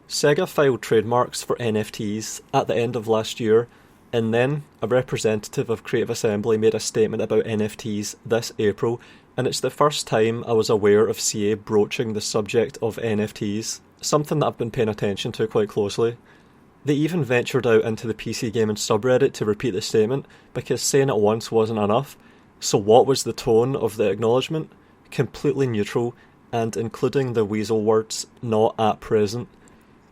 SEGA filed trademarks for NFTs at the end of last year, and then a representative of Creative Assembly made a statement about NFTs this April, and it's the first time I was aware of CA broaching the subject of NFTs, something that I've been paying attention to quite closely. They even ventured out into the PC gaming subreddit to repeat the statement, because saying it once wasn't enough. So what was the tone of the acknowledgement? Completely neutral, and including the weasel words, "not at present."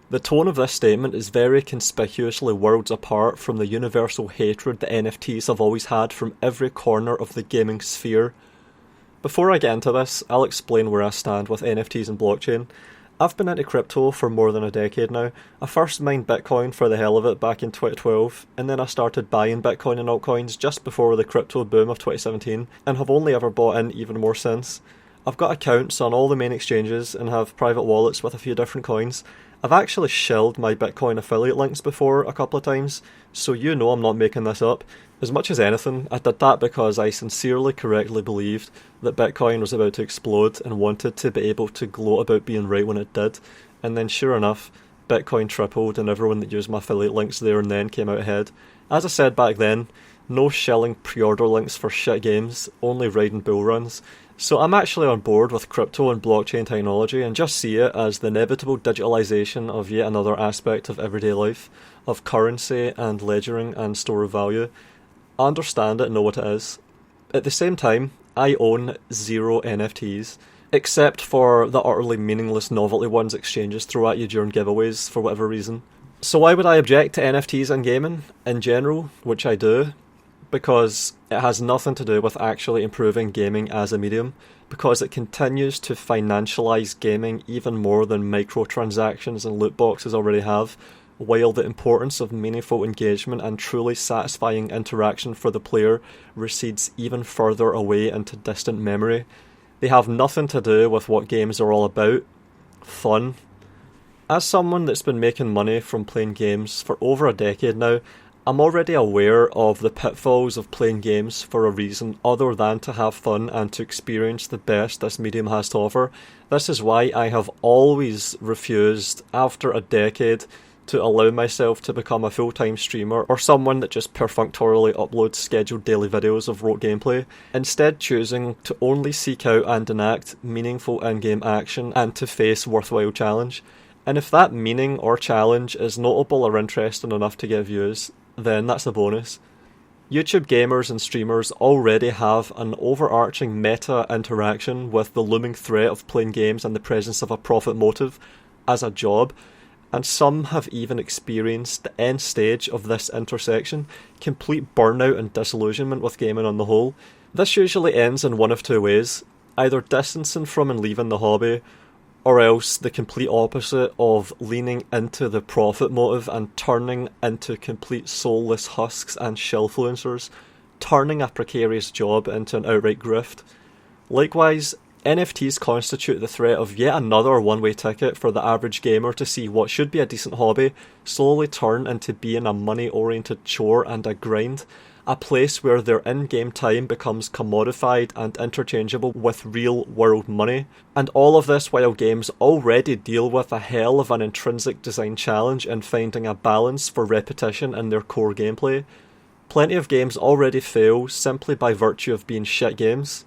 The tone of this statement is very conspicuously worlds apart from the universal hatred that NFTs have always had from every corner of the gaming sphere. Before I get into this, I'll explain where I stand with NFTs and blockchain. I've been into crypto for more than a decade now. I first mined Bitcoin for the hell of it back in 2012, and then I started buying Bitcoin and altcoins just before the crypto boom of 2017, and have only ever bought in even more since. I've got accounts on all the main exchanges and have private wallets with a few different coins. I've actually shelled my Bitcoin affiliate links before a couple of times, so you know I'm not making this up. As much as anything, I did that because I sincerely correctly believed that Bitcoin was about to explode and wanted to be able to gloat about being right when it did. And then sure enough, Bitcoin tripled and everyone that used my affiliate links there and then came out ahead. As I said back then, no shelling pre-order links for shit games, only riding bull runs. So I'm actually on board with crypto and blockchain technology and just see it as the inevitable digitalization of yet another aspect of everyday life, of currency and ledgering and store of value. I understand it and know what it is. At the same time, I own 0 NFTs, except for the utterly meaningless novelty ones exchanges throw at you during giveaways for whatever reason. So why would I object to NFTs and gaming in general, which I do? Because it has nothing to do with actually improving gaming as a medium, because it continues to financialise gaming even more than microtransactions and loot boxes already have, while the importance of meaningful engagement and truly satisfying interaction for the player recedes even further away into distant memory. They have nothing to do with what games are all about: fun. As someone that's been making money from playing games for over a decade now, I'm already aware of the pitfalls of playing games for a reason other than to have fun and to experience the best this medium has to offer. This is why I have always refused, after a decade, to allow myself to become a full-time streamer or someone that just perfunctorily uploads scheduled daily videos of rote gameplay, instead choosing to only seek out and enact meaningful in-game action and to face worthwhile challenge. And if that meaning or challenge is notable or interesting enough to get views, then that's a bonus. YouTube gamers and streamers already have an overarching meta interaction with the looming threat of playing games and the presence of a profit motive as a job, and some have even experienced the end stage of this intersection, complete burnout and disillusionment with gaming on the whole. This usually ends in one of two ways: either distancing from and leaving the hobby, or else the complete opposite of leaning into the profit motive and turning into complete soulless husks and shellfluencers, turning a precarious job into an outright grift. Likewise, NFTs constitute the threat of yet another one-way ticket for the average gamer to see what should be a decent hobby slowly turn into being a money-oriented chore and a grind, a place where their in-game time becomes commodified and interchangeable with real-world money. And all of this while games already deal with a hell of an intrinsic design challenge in finding a balance for repetition in their core gameplay. Plenty of games already fail simply by virtue of being shit games.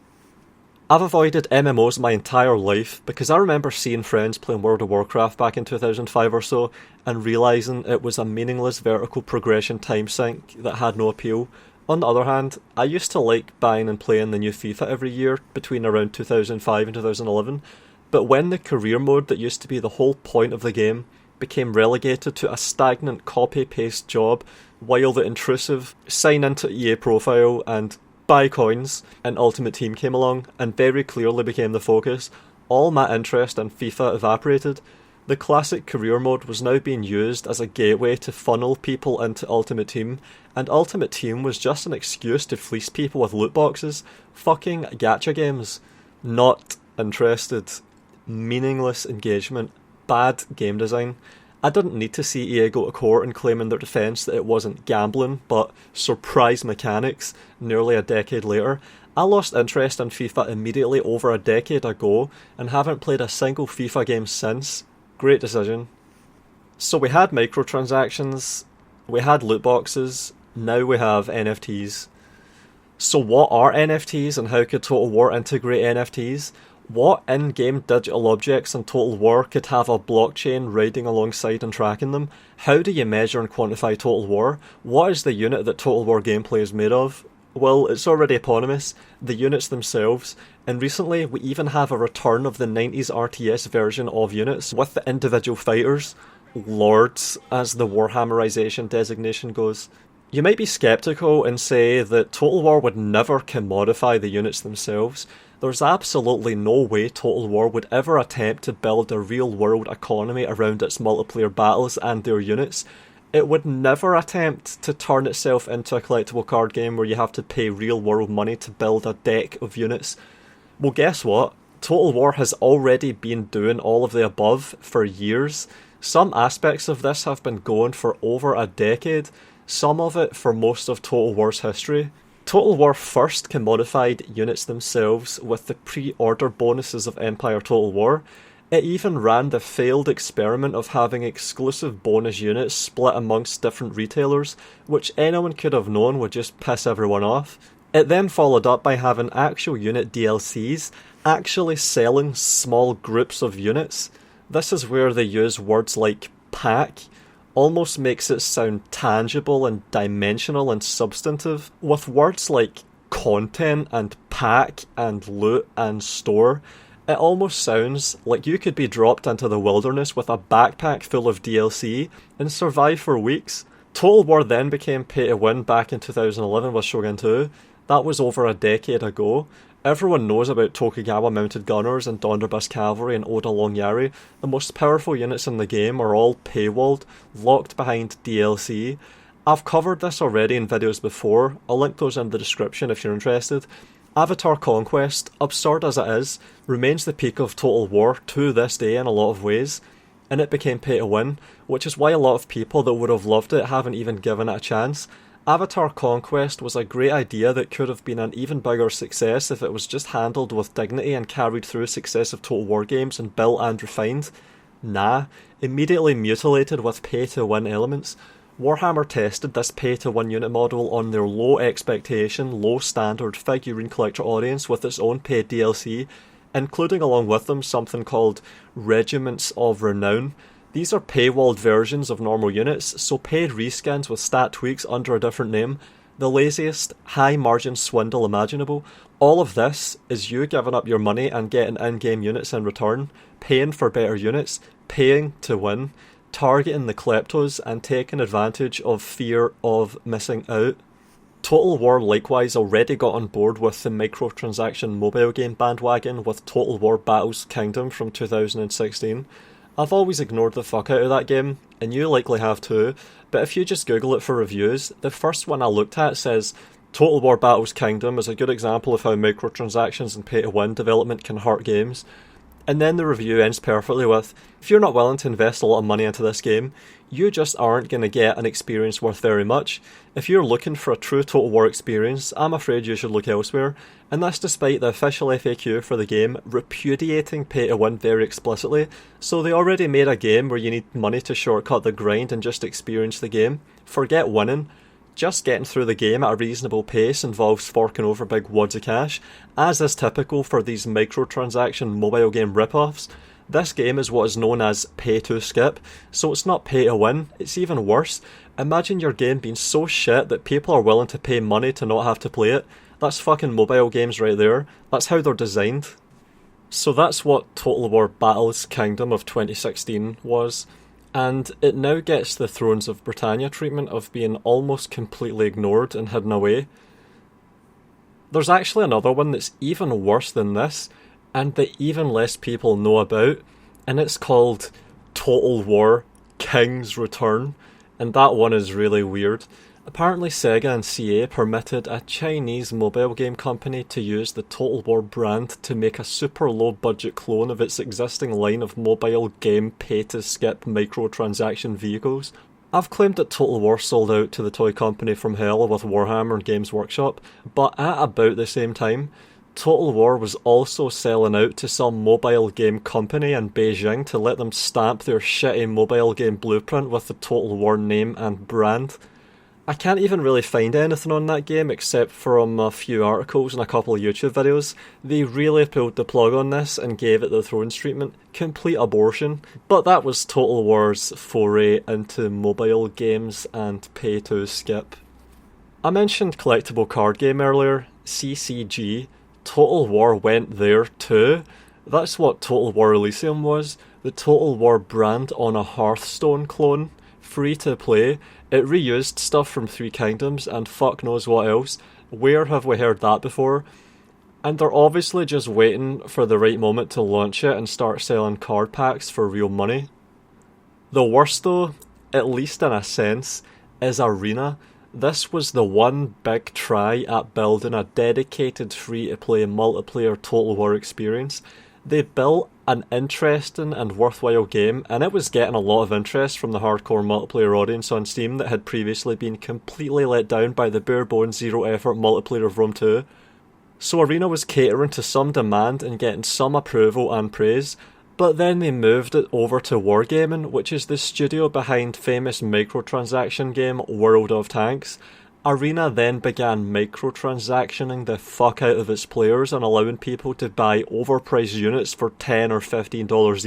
I've avoided MMOs my entire life because I remember seeing friends playing World of Warcraft back in 2005 or so and realising it was a meaningless vertical progression time sink that had no appeal. On the other hand, I used to like buying and playing the new FIFA every year between around 2005 and 2011, but when the career mode that used to be the whole point of the game became relegated to a stagnant copy-paste job, while the intrusive sign into EA profile and buy coins and Ultimate Team came along and very clearly became the focus, all my interest in FIFA evaporated. The classic career mode was now being used as a gateway to funnel people into Ultimate Team, and Ultimate Team was just an excuse to fleece people with loot boxes. Fucking gacha games. Not interested. Meaningless engagement. Bad game design. I didn't need to see EA go to court and claim in their defence that it wasn't gambling, but surprise mechanics nearly a decade later. I lost interest in FIFA immediately over a decade ago, and haven't played a single FIFA game since. Great decision. So we had microtransactions, we had loot boxes, now we have NFTs. So what are NFTs and how could Total War integrate NFTs? What in-game digital objects in Total War could have a blockchain riding alongside and tracking them? How do you measure and quantify Total War? What is the unit that Total War gameplay is made of? Well, it's already eponymous, the units themselves, and recently we even have a return of the 90s RTS version of units with the individual fighters, lords as the Warhammerization designation goes. You might be skeptical and say that Total War would never commodify the units themselves. There's absolutely no way Total War would ever attempt to build a real-world economy around its multiplayer battles and their units. It would never attempt to turn itself into a collectible card game where you have to pay real-world money to build a deck of units. Well, guess what? Total War has already been doing all of the above for years. Some aspects of this have been going for over a decade, some of it for most of Total War's history. Total War first commodified units themselves with the pre-order bonuses of Empire Total War. It even ran the failed experiment of having exclusive bonus units split amongst different retailers, which anyone could have known would just piss everyone off. It then followed up by having actual unit DLCs, actually selling small groups of units. This is where they use words like pack, almost makes it sound tangible and dimensional and substantive. With words like content and pack and loot and store, it almost sounds like you could be dropped into the wilderness with a backpack full of DLC and survive for weeks. Total War then became pay to win back in 2011 with Shogun 2. That was over a decade ago. Everyone knows about Tokugawa Mounted Gunners and Donderbus Cavalry and Oda Long Yari. The most powerful units in the game are all paywalled, locked behind DLC. I've covered this already in videos before, I'll link those in the description if you're interested. Avatar Conquest, absurd as it is, remains the peak of Total War to this day in a lot of ways, and it became pay to win, which is why a lot of people that would have loved it haven't even given it a chance. Avatar Conquest was a great idea that could have been an even bigger success if it was just handled with dignity and carried through successive Total War games and built and refined. Nah, immediately mutilated with pay-to-win elements. Warhammer tested this pay-to-win unit model on their low expectation, low standard figurine collector audience with its own paid DLC, including along with them something called Regiments of Renown. These are paywalled versions of normal units, so paid reskins with stat tweaks under a different name. The laziest, high-margin swindle imaginable. All of this is you giving up your money and getting in-game units in return, paying for better units, paying to win, targeting the kleptos and taking advantage of fear of missing out. Total War likewise already got on board with the microtransaction mobile game bandwagon with Total War Battles Kingdom from 2016. I've always ignored the fuck out of that game, and you likely have too, but if you just Google it for reviews, the first one I looked at says, Total War Battles Kingdom is a good example of how microtransactions and pay-to-win development can hurt games. And then the review ends perfectly with, if you're not willing to invest a lot of money into this game, you just aren't going to get an experience worth very much. If you're looking for a true Total War experience, I'm afraid you should look elsewhere. And that's despite the official FAQ for the game repudiating pay-to-win very explicitly, so they already made a game where you need money to shortcut the grind and just experience the game. Forget winning. Just getting through the game at a reasonable pace involves forking over big wads of cash, as is typical for these microtransaction mobile game rip-offs. This game is what is known as pay to skip, so it's not pay to win, it's even worse. Imagine your game being so shit that people are willing to pay money to not have to play it. That's fucking mobile games right there. That's how they're designed. So that's what Total War Battles Kingdom of 2016 was. And it now gets the Thrones of Britannia treatment of being almost completely ignored and hidden away. There's actually another one that's even worse than this, and that even less people know about, and it's called Total War King's Return, and that one is really weird. Apparently SEGA and CA permitted a Chinese mobile game company to use the Total War brand to make a super low budget clone of its existing line of mobile game pay-to-skip microtransaction vehicles. I've claimed that Total War sold out to the toy company from hell with Warhammer and Games Workshop, but at about the same time, Total War was also selling out to some mobile game company in Beijing to let them stamp their shitty mobile game blueprint with the Total War name and brand. I can't even really find anything on that game except from a few articles and a couple of YouTube videos. They really pulled the plug on this and gave it the Thrones treatment. Complete abortion. But that was Total War's foray into mobile games and pay to skip. I mentioned collectible card game earlier, CCG. Total War went there too. That's what Total War Elysium was. The Total War brand on a Hearthstone clone. Free to play. It reused stuff from Three Kingdoms and fuck knows what else. Where have we heard that before? And they're obviously just waiting for the right moment to launch it and start selling card packs for real money. The worst though, at least in a sense, is Arena. This was the one big try at building a dedicated free-to-play multiplayer Total War experience. They built an interesting and worthwhile game, and it was getting a lot of interest from the hardcore multiplayer audience on Steam that had previously been completely let down by the bare-bones zero-effort multiplayer of Rome 2. So Arena was catering to some demand and getting some approval and praise, but then they moved it over to Wargaming, which is the studio behind famous microtransaction game World of Tanks. Arena then began microtransactioning the fuck out of its players and allowing people to buy overpriced units for $10 or $15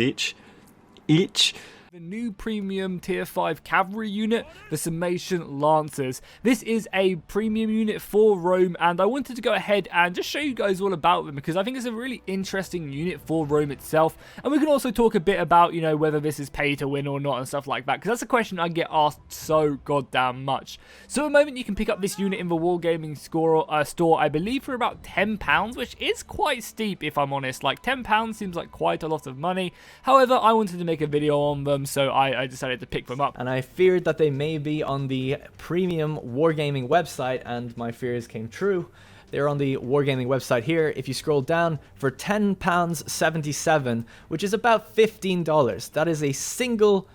each. The new premium tier 5 cavalry unit, the Summation Lancers. This is a premium unit for Rome, and I wanted to go ahead and just show you guys all about them because I think it's a really interesting unit for Rome itself. And we can also talk a bit about, you know, whether this is pay to win or not and stuff like that, because that's a question I get asked so goddamn much. So at the moment you can pick up this unit in the Wargaming store, I believe, for about £10, which is quite steep if I'm honest. Like £10 seems like quite a lot of money. However, I wanted to make a video on them, so I decided to pick them up. And I feared that they may be on the premium Wargaming website, and my fears came true. They're on the Wargaming website here. If you scroll down, for £10.77, which is about $15. That is a single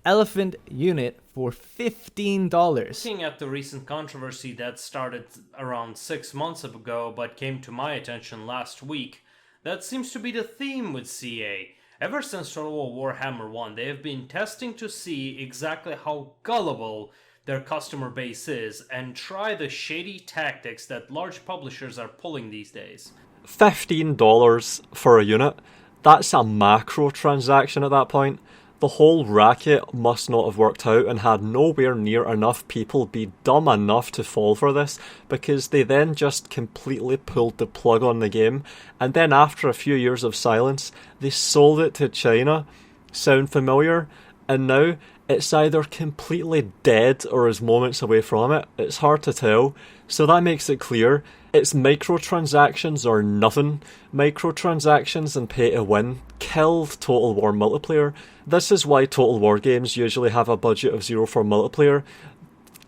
elephant unit for $15. Looking at the recent controversy that started around 6 months ago but came to my attention last week, that seems to be the theme with CA. Ever since Total War Warhammer 1, they have been testing to see exactly how gullible their customer base is and try the shady tactics that large publishers are pulling these days. $15 for a unit? That's a macro transaction at that point. The whole racket must not have worked out and had nowhere near enough people be dumb enough to fall for this, because they then just completely pulled the plug on the game, and then after a few years of silence, they sold it to China. Sound familiar? And now it's either completely dead or is moments away from it. It's hard to tell. So that makes it clear. It's microtransactions or nothing. Microtransactions and pay to win killed Total War multiplayer. This is why Total War games usually have a budget of 0 for multiplayer.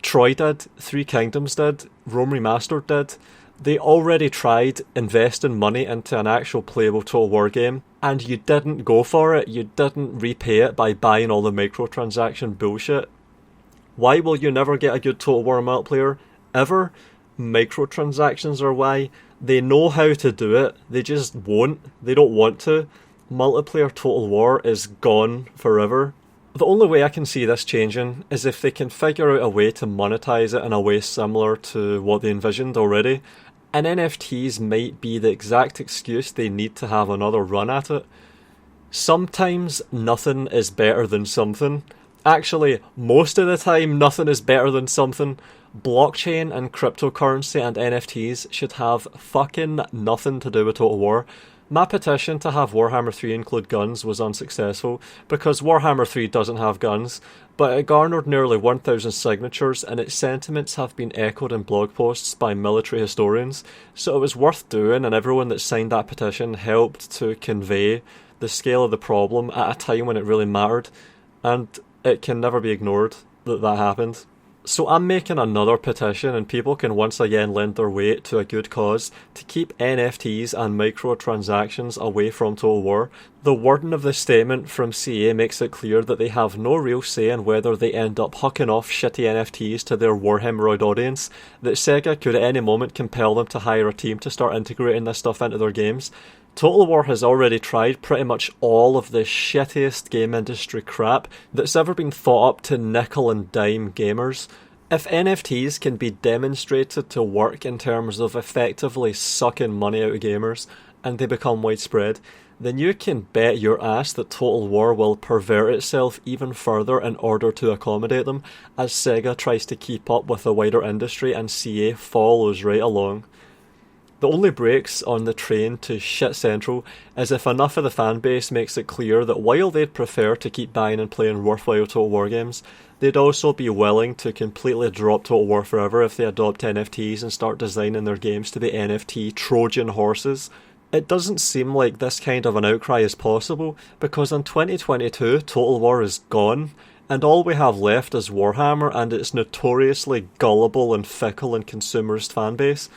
Troy did, Three Kingdoms did, Rome Remastered did. They already tried investing money into an actual playable Total War game, and you didn't go for it. You didn't repay it by buying all the microtransaction bullshit. Why will you never get a good Total War multiplayer? Ever? Microtransactions are why. They know how to do it, they just won't. They don't want to. Multiplayer Total War is gone forever. The only way I can see this changing is if they can figure out a way to monetize it in a way similar to what they envisioned already. And NFTs might be the exact excuse they need to have another run at it. Sometimes nothing is better than something. Actually, most of the time nothing is better than something. Blockchain and cryptocurrency and NFTs should have fucking nothing to do with Total War. My petition to have Warhammer 3 include guns was unsuccessful, because Warhammer 3 doesn't have guns, but it garnered nearly 1,000 signatures and its sentiments have been echoed in blog posts by military historians, so it was worth doing, and everyone that signed that petition helped to convey the scale of the problem at a time when it really mattered, and it can never be ignored that that happened. So I'm making another petition, and people can once again lend their weight to a good cause to keep NFTs and microtransactions away from Total War. The wording of the statement from CA makes it clear that they have no real say in whether they end up hucking off shitty NFTs to their Warhammeroid audience, that SEGA could at any moment compel them to hire a team to start integrating this stuff into their games. Total War has already tried pretty much all of the shittiest game industry crap that's ever been thought up to nickel and dime gamers. If NFTs can be demonstrated to work in terms of effectively sucking money out of gamers, and they become widespread, then you can bet your ass that Total War will pervert itself even further in order to accommodate them, as SEGA tries to keep up with the wider industry and CA follows right along. The only brakes on the train to shit central is if enough of the fanbase makes it clear that while they'd prefer to keep buying and playing worthwhile Total War games, they'd also be willing to completely drop Total War forever if they adopt NFTs and start designing their games to be NFT Trojan horses. It doesn't seem like this kind of an outcry is possible, because in 2022 Total War is gone, and all we have left is Warhammer and its notoriously gullible and fickle and consumerist fanbase.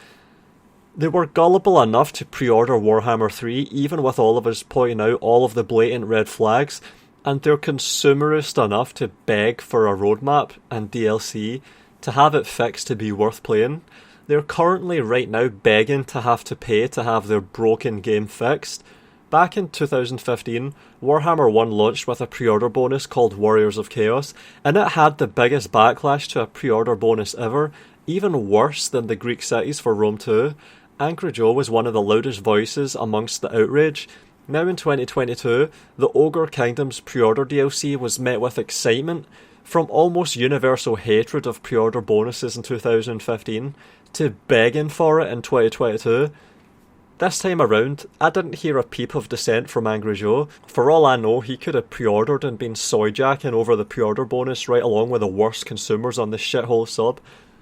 They were gullible enough to pre-order Warhammer 3, even with all of us pointing out all of the blatant red flags, and they're consumerist enough to beg for a roadmap and DLC to have it fixed to be worth playing. They're currently right now begging to have to pay to have their broken game fixed. Back in 2015, Warhammer 1 launched with a pre-order bonus called Warriors of Chaos, and it had the biggest backlash to a pre-order bonus ever, even worse than the Greek cities for Rome 2. Angry Joe was one of the loudest voices amongst the outrage. Now in 2022, the Ogre Kingdoms pre-order DLC was met with excitement, from almost universal hatred of pre-order bonuses in 2015 to begging for it in 2022. This time around, I didn't hear a peep of dissent from Angry Joe. For all I know, he could have pre-ordered and been soyjacking over the pre-order bonus right along with the worst consumers on this shithole sub.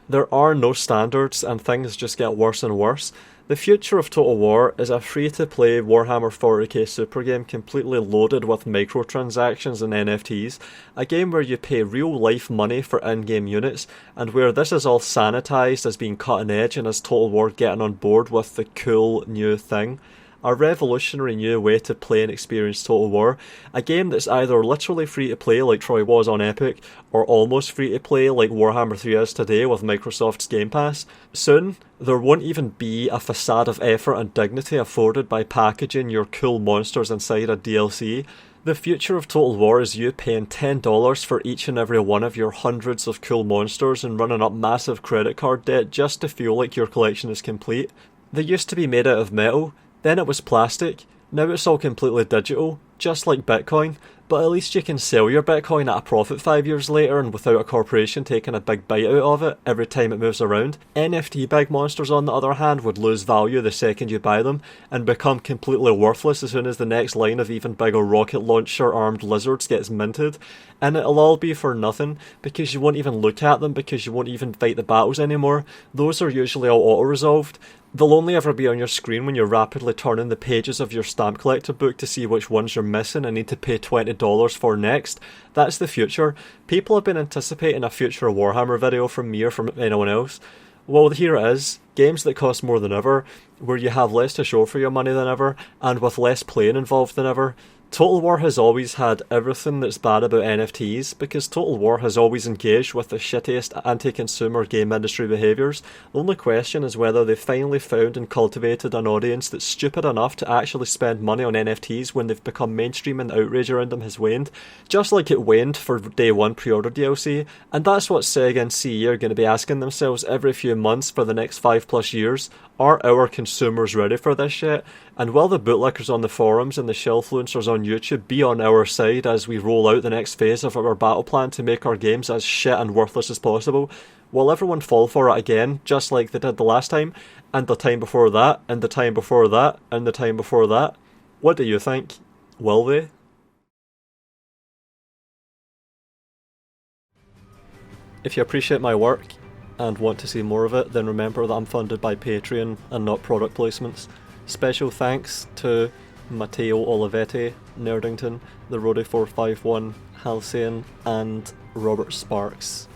There are no standards and things just get worse and worse. The future of Total War is a free-to-play Warhammer 40k super game completely loaded with microtransactions and NFTs, a game where you pay real-life money for in-game units, and where this is all sanitised as being cutting-edge and as Total War getting on board with the cool new thing. A revolutionary new way to play and experience Total War, a game that's either literally free to play like Troy was on Epic, or almost free to play like Warhammer 3 is today with Microsoft's Game Pass. Soon, there won't even be a facade of effort and dignity afforded by packaging your cool monsters inside a DLC. The future of Total War is you paying $10 for each and every one of your hundreds of cool monsters and running up massive credit card debt just to feel like your collection is complete. They used to be made out of metal, then it was plastic, now it's all completely digital, just like Bitcoin, but at least you can sell your Bitcoin at a profit 5 years later and without a corporation taking a big bite out of it every time it moves around. NFT big monsters, on the other hand, would lose value the second you buy them and become completely worthless as soon as the next line of even bigger rocket launcher armed lizards gets minted, and it'll all be for nothing because you won't even look at them, because you won't even fight the battles anymore. Those are usually all auto-resolved. They'll only ever be on your screen when you're rapidly turning the pages of your stamp collector book to see which ones you're missing and need to pay $20 for next. That's the future. People have been anticipating a future Warhammer video from me or from anyone else. Well, here it is. Games that cost more than ever, where you have less to show for your money than ever, and with less playing involved than ever. Total War has always had everything that's bad about NFTs, because Total War has always engaged with the shittiest anti-consumer game industry behaviours. The only question is whether they've finally found and cultivated an audience that's stupid enough to actually spend money on NFTs when they've become mainstream and the outrage around them has waned, just like it waned for Day 1 pre-order DLC, and that's what SEGA and CE are going to be asking themselves every few months for the next 5+ years. Are our consumers ready for this shit? And will the bootlickers on the forums and the shelfluencers on YouTube be on our side as we roll out the next phase of our battle plan to make our games as shit and worthless as possible? Will everyone fall for it again, just like they did the last time, and the time before that, and the time before that, and the time before that? What do you think? Will they? If you appreciate my work and want to see more of it, then remember that I'm funded by Patreon and not product placements. Special thanks to Matteo Olivetti, Nerdington, the Rody451, Halcyon, and Robert Sparks.